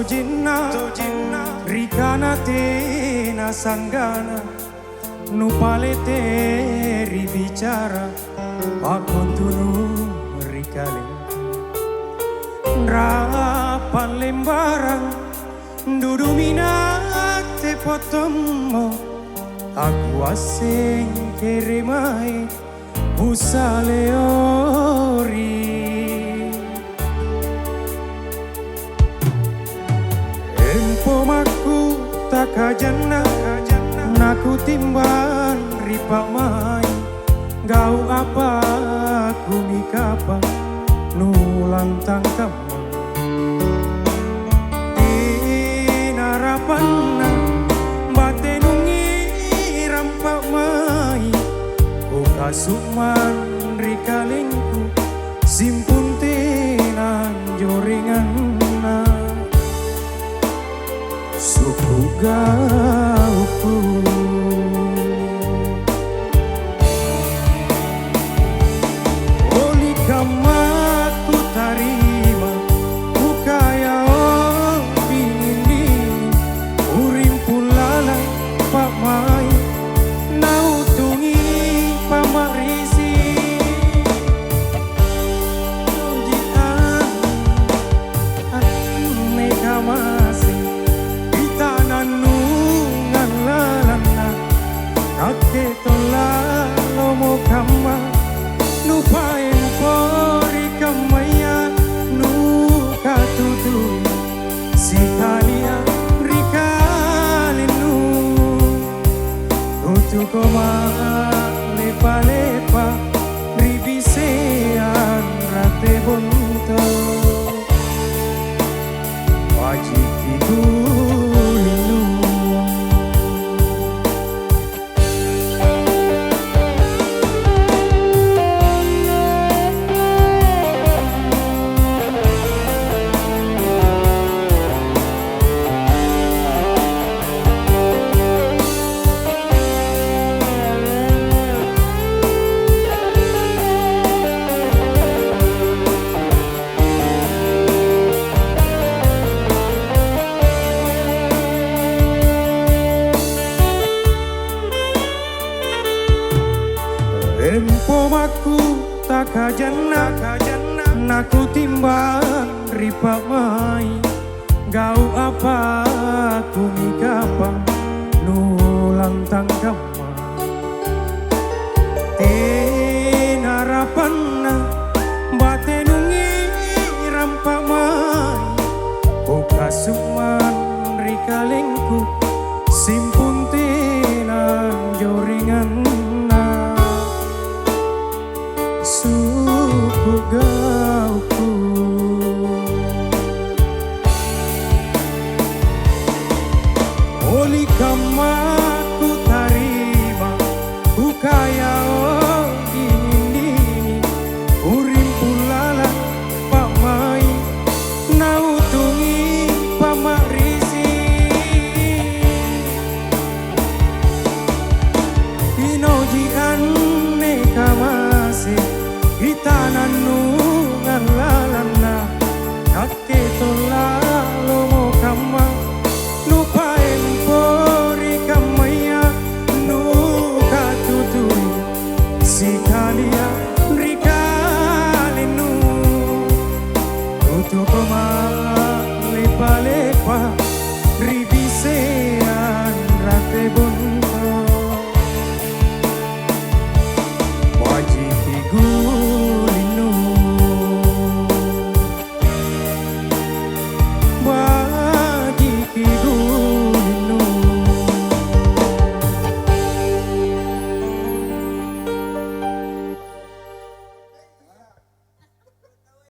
tojinna rikana tena sanggana nupalete ribicara pakontunu rikale rapan lembaran duduminate potomo aku asing keremai usale ori empomaku takajana naku timban ripamai gau apa ku mikapa nulang tangkap tinarapanna batenungi rampak mai ku kasuman rikalingku simpun tenan joringanna suku gauku oli kamaku tarima bukaya bingin urim pulala pak mai nautungi pamarisi jian anne kamasi itananungan lalana ake tola lomo kama nupain pori kamaya nuka tutu sikalia rikalinu tutu koma lepa-lepa ribisean rate bonto wajib digulinu empomaku takajana naku timbang ripamai gau apa ku mikapa nulang tangkama tenarapanna batenungi rampamai ku kasuman rikalengku simpun tenan joringanna suku gauku oli kama